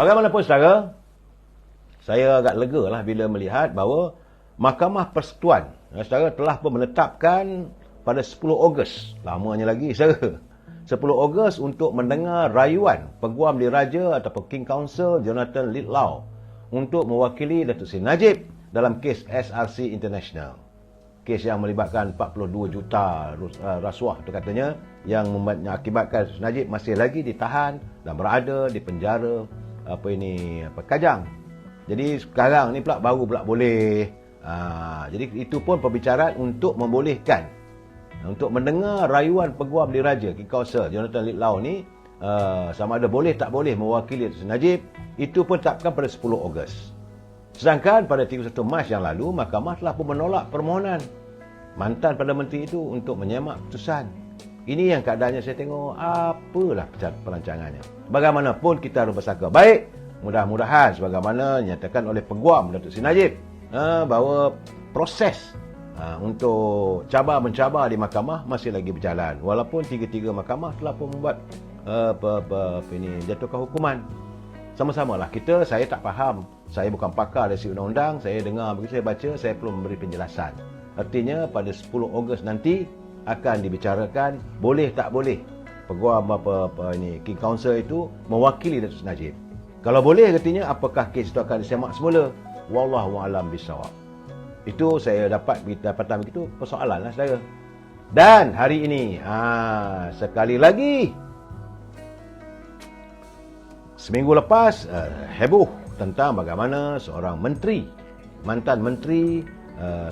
Bagaimanapun saudara, saya agak lega lah bila melihat bahawa Mahkamah Persekutuan saudara telah pun menetapkan pada 10 Ogos, lamanya lagi saudara, 10 Ogos untuk mendengar rayuan Peguam Diraja ataupun King Counsel Jonathan Litt Lau untuk mewakili Datuk Seri Najib dalam kes SRC International. Kes yang melibatkan 42 juta rasuah tu katanya, yang mengakibatkan Najib masih lagi ditahan dan berada di penjara Kajang. Jadi sekarang ni pula baru pula boleh. Jadi itu pun perbicaraan untuk membolehkan untuk mendengar rayuan Peguam Diraja King Counsel Jonathan Litt Lau ni, sama ada boleh tak boleh mewakili Datuk Seri Najib, itu pun tetapkan pada 10 Ogos. Sedangkan pada 31 Mac yang lalu, Mahkamah telah pun menolak permohonan mantan Perdana Menteri itu untuk menyemak putusan. Ini yang keadaannya saya tengok, apalah perancangannya. Bagaimanapun kita harus bersangka baik, mudah-mudahan sebagaimana dinyatakan oleh Peguam Datuk Seri Najib, bahawa proses untuk cabar-mencabar di mahkamah masih lagi berjalan. Walaupun tiga-tiga mahkamah telah pun membuat jatuhkan hukuman. Sama-samalah saya tak faham. Saya bukan pakar dari segi undang-undang, saya dengar begitu, saya baca, saya perlu memberi penjelasan. Artinya pada 10 Ogos nanti akan dibicarakan boleh tak boleh Peguam King Counsel itu mewakili Datuk Seri Najib. Kalau boleh katanya, apakah kes itu akan disemak semula? Wallahu a'lam bissawab. Itu saya dapatan begitu, persoalan lah saudara. Dan hari ini, sekali lagi, seminggu lepas, heboh tentang bagaimana seorang menteri, mantan menteri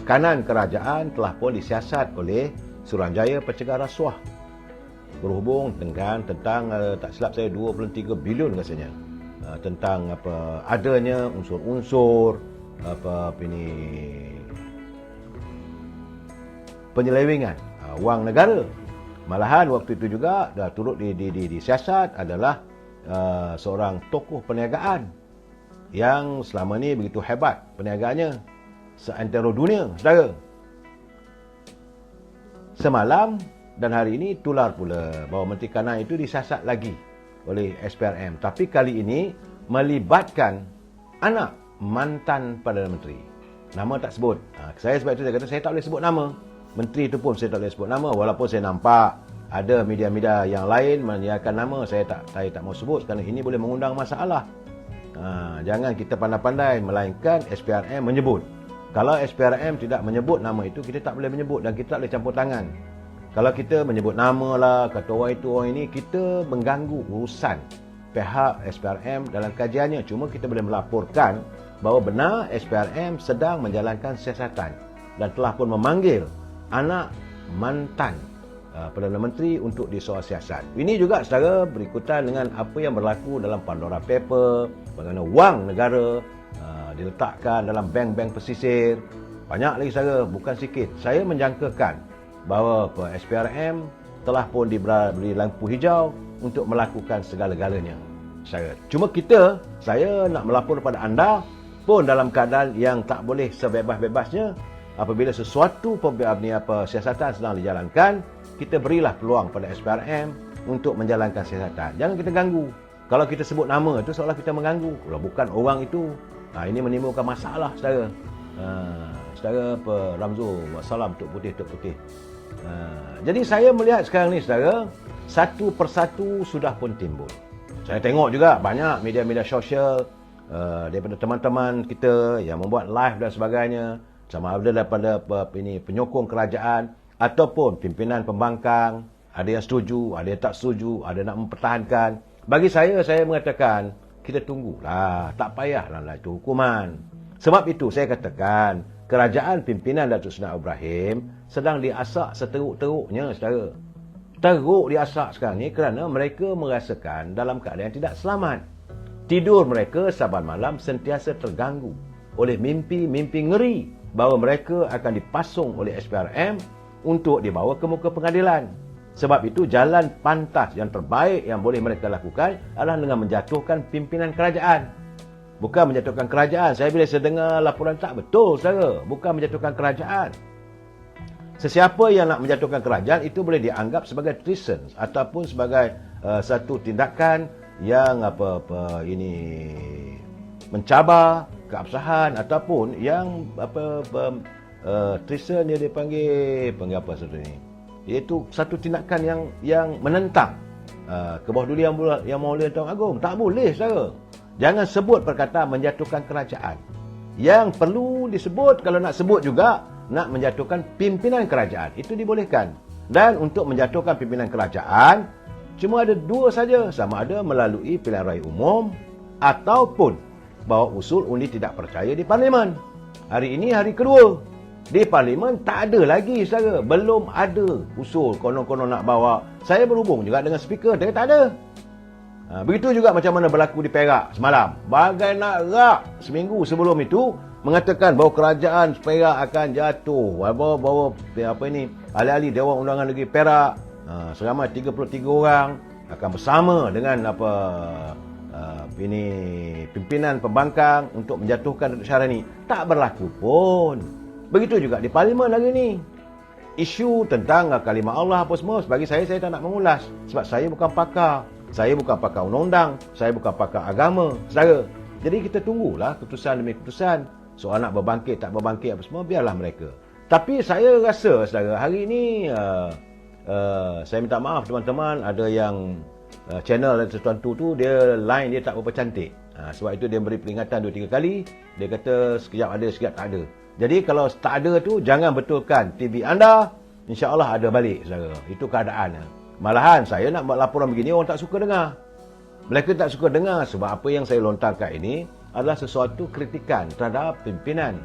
kanan kerajaan telah pun disiasat oleh Suruhanjaya Pencegah Rasuah berhubung dengan tentang tak silap saya 23 bilion rasanya, tentang adanya unsur-unsur penyelewengan wang negara. Malahan waktu itu juga dah turut disiasat adalah seorang tokoh perniagaan yang selama ni begitu hebat perniagaannya seantero dunia, saudara. Semalam dan hari ini tular pula bahawa Menteri Kanan itu disiasat lagi oleh SPRM, tapi kali ini melibatkan anak mantan Perdana Menteri. Nama tak sebut. Saya sebab itu saya kata saya tak boleh sebut nama. Menteri itu pun saya tak boleh sebut nama, walaupun saya nampak ada media-media yang lain menyiarkan nama, saya tak mau sebut kerana ini boleh mengundang masalah. Jangan kita pandai-pandai, melainkan SPRM menyebut. Kalau SPRM tidak menyebut nama itu, kita tak boleh menyebut dan kita tak boleh campur tangan. Kalau kita menyebut nama lah, kata orang itu orang ini, kita mengganggu urusan pihak SPRM dalam kajiannya. Cuma kita boleh melaporkan bahawa benar SPRM sedang menjalankan siasatan dan telah pun memanggil anak mantan Perdana Menteri untuk disoal siasat. Ini juga saudara berikutan dengan apa yang berlaku dalam Pandora Paper, bagaimana wang negara diletakkan dalam bank-bank pesisir. Banyak lagi saudara, bukan sikit. Saya menjangkakan bahawa SPRM telah pun diberi lampu hijau untuk melakukan segala-galanya. Cuma saya nak melapor kepada anda pun dalam keadaan yang tak boleh sebebas-bebasnya. Apabila sesuatu siasatan sedang dijalankan, kita berilah peluang pada SPRM untuk menjalankan siasatan. Jangan kita ganggu. Kalau kita sebut nama itu seolah kita mengganggu. Kalau bukan orang itu, ini menimbulkan masalah, saudara. Saudara Ramzul, wassalam, Tok Putih. Jadi saya melihat sekarang ni, saudara, satu persatu sudah pun timbul. Saya tengok juga banyak media-media sosial daripada teman-teman kita yang membuat live dan sebagainya, sama ada daripada penyokong kerajaan ataupun pimpinan pembangkang. Ada yang setuju, ada yang tak setuju, ada nak mempertahankan. Bagi saya mengatakan kita tunggulah, tak payahlah itu hukuman. Sebab itu saya katakan kerajaan pimpinan Datuk Seri Ibrahim sedang diasak seteruk-teruknya, saudara. Teruk diasak sekarang ni kerana mereka merasakan dalam keadaan yang tidak selamat. Tidur mereka saban malam sentiasa terganggu oleh mimpi-mimpi ngeri bahawa mereka akan dipasung oleh SPRM untuk dibawa ke muka pengadilan. Sebab itu jalan pantas yang terbaik yang boleh mereka lakukan adalah dengan menjatuhkan pimpinan kerajaan. Bukan menjatuhkan kerajaan. Saya bila saya dengar laporan tak betul, saudara. Bukan menjatuhkan kerajaan. Sesiapa yang nak menjatuhkan kerajaan itu boleh dianggap sebagai treason ataupun sebagai satu tindakan yang ini mencabar keabsahan ataupun yang treason dia dipanggil apa satu ni, iaitu satu tindakan yang menentang kebohdulian yang Maulana Tuan Agong. Tak boleh, saudara. Jangan sebut perkataan menjatuhkan kerajaan. Yang perlu disebut, kalau nak sebut juga, nak menjatuhkan pimpinan kerajaan. Itu dibolehkan. Dan untuk menjatuhkan pimpinan kerajaan, cuma ada dua saja. Sama ada melalui pilihan raya umum ataupun bawa usul undi tidak percaya di Parlimen. Hari ini hari kedua. Di Parlimen tak ada lagi, saudara. Belum ada usul konon-konon nak bawa. Saya berhubung juga dengan speaker, dia tak ada. Begitu juga macam mana berlaku di Perak semalam. Bagai nak rak seminggu sebelum itu mengatakan bahawa kerajaan Perak akan jatuh. Bahawa ahli-ahli Dewan Undangan Negeri Perak seramai 33 orang akan bersama dengan pimpinan pembangkang untuk menjatuhkan Datuk Syarani. Tak berlaku pun. Begitu juga di Parlimen hari ini. Isu tentang kalimah Allah apa semua, bagi saya tak nak mengulas. Sebab saya bukan pakar. Saya bukan pakar undang-undang. Saya bukan pakar agama, saudara. Jadi kita tunggulah keputusan demi keputusan. Soal nak berbangkit, tak berbangkit apa semua, biarlah mereka. Tapi saya rasa, saudara, hari ini saya minta maaf teman-teman, ada yang channel tertentu tu, dia line dia tak berapa cantik. Sebab itu dia beri peringatan 2-3 kali. Dia kata sekejap ada, sekejap tak ada. Jadi kalau tak ada tu, jangan betulkan TV anda. InsyaAllah ada balik, saudara. Itu keadaan. Malahan saya nak buat laporan begini, orang tak suka dengar. Mereka tak suka dengar sebab apa yang saya lontarkan ini adalah sesuatu kritikan terhadap pimpinan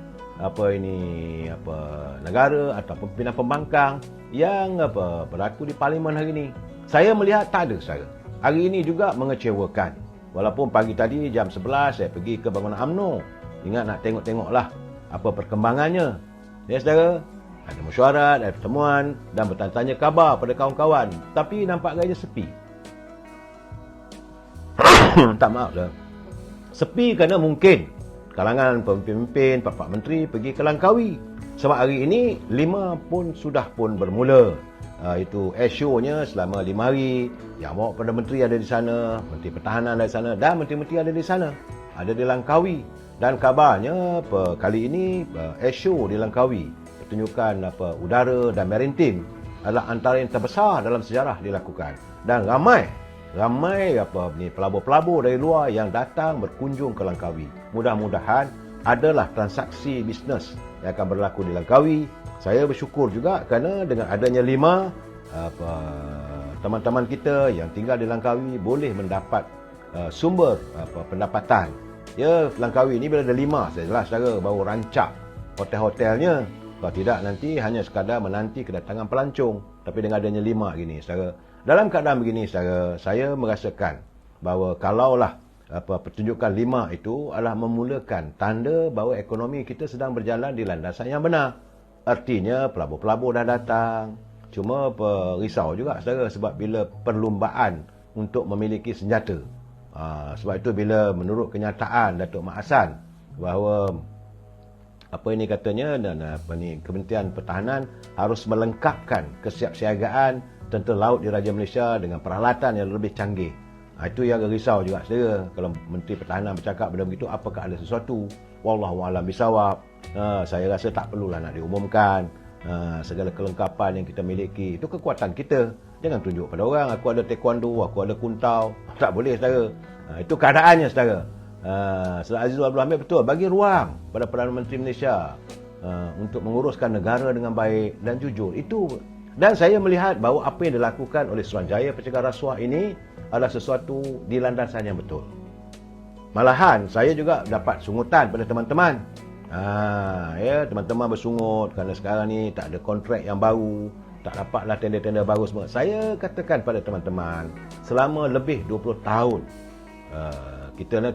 negara atau pimpinan pembangkang yang berlaku di Parlimen hari ini. Saya melihat tak ada, saudara. Hari ini juga mengecewakan. Walaupun pagi tadi jam 11 saya pergi ke bangunan UMNO. Ingat nak tengok-tengoklah apa perkembangannya. Ya, saudara. Ada mesyuarat, ada pertemuan dan bertanya-tanya khabar pada kawan-kawan. Tapi nampak gaya sepi. Tak maaf dah. Sepi kerana mungkin kalangan pemimpin, Pak Menteri pergi ke Langkawi. Sebab hari ini 5 pun sudah pun bermula. Itu air show-nya selama 5 hari. Yang bawa Perdana Menteri ada di sana, Menteri Pertahanan ada di sana dan Menteri-Menteri ada di sana. Ada di Langkawi. Dan kabarnya kali ini air show di Langkawi, pertunjukan udara dan maritim adalah antara yang terbesar dalam sejarah dilakukan. Dan ramai pelabur-pelabur dari luar yang datang berkunjung ke Langkawi. Mudah-mudahan adalah transaksi bisnes yang akan berlaku di Langkawi. Saya bersyukur juga kerana dengan adanya 5 teman-teman kita yang tinggal di Langkawi boleh mendapat sumber pendapatan. Ya, Langkawi ni bila ada 5, saya jelas cara baru rancak hotel-hotelnya. Kalau tidak nanti hanya sekadar menanti kedatangan pelancong. Tapi dengan adanya 5 gini, saudara. Dalam keadaan begini, saudara, saya merasakan bahawa kalaulah pertunjukan 5 itu adalah memulakan tanda bahawa ekonomi kita sedang berjalan di landasan yang benar. Artinya pelabur-pelabur dah datang. Cuma risau juga, saudara, sebab bila perlumbaan untuk memiliki senjata. Sebab itu bila menurut kenyataan Datuk Mak Hassan bahawa Kementerian Pertahanan harus melengkapkan kesiapsiagaan tentera laut di Raja Malaysia dengan peralatan yang lebih canggih. Itu yang risau juga, saudara. Kalau Menteri Pertahanan bercakap benda begitu, apakah ada sesuatu? Wallahualam bisawab. Saya rasa tak perlulah nak diumumkan. Segala kelengkapan yang kita miliki, itu kekuatan kita. Jangan tunjuk pada orang, aku ada taekwondo, aku ada kuntau. Tak boleh, saudara. Itu keadaannya, saudara. Saudara Azizul Abdul Hamid betul, bagi ruang pada Perdana Menteri Malaysia untuk menguruskan negara dengan baik dan jujur. Itu. Dan saya melihat bahawa apa yang dilakukan oleh Suruhanjaya Pencegahan Rasuah ini adalah sesuatu di landasan yang betul. Malahan saya juga dapat sungutan pada teman-teman. Teman-teman bersungut kerana sekarang ni tak ada kontrak yang baru, tak dapatlah tender-tender baru semua. Saya katakan pada teman-teman, selama lebih 20 tahun kita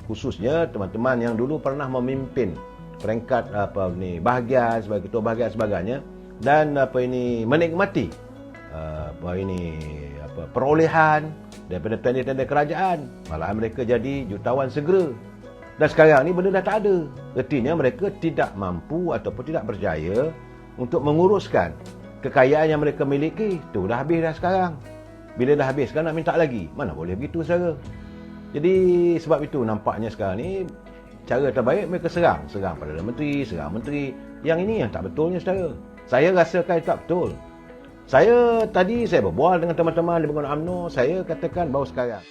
khususnya teman-teman yang dulu pernah memimpin peringkat bahagian sebagai ketua bahagian sebagainya dan menikmati perolehan daripada tender-tender kerajaan, malahan mereka jadi jutawan segera. Dan sekarang ni benda dah tak ada. Artinya mereka tidak mampu ataupun tidak berjaya untuk menguruskan kekayaan yang mereka miliki. Tu dah habis dah sekarang. Bila dah habis, sekarang nak minta lagi. Mana boleh begitu, saudara? Jadi sebab itu nampaknya sekarang ni cara terbaik mereka serang Perdana Menteri, serang menteri. Yang ini yang tak betulnya saudara. Saya rasakan tak betul. Saya berbual dengan teman-teman di Bangunan UMNO, saya katakan bahawa sekarang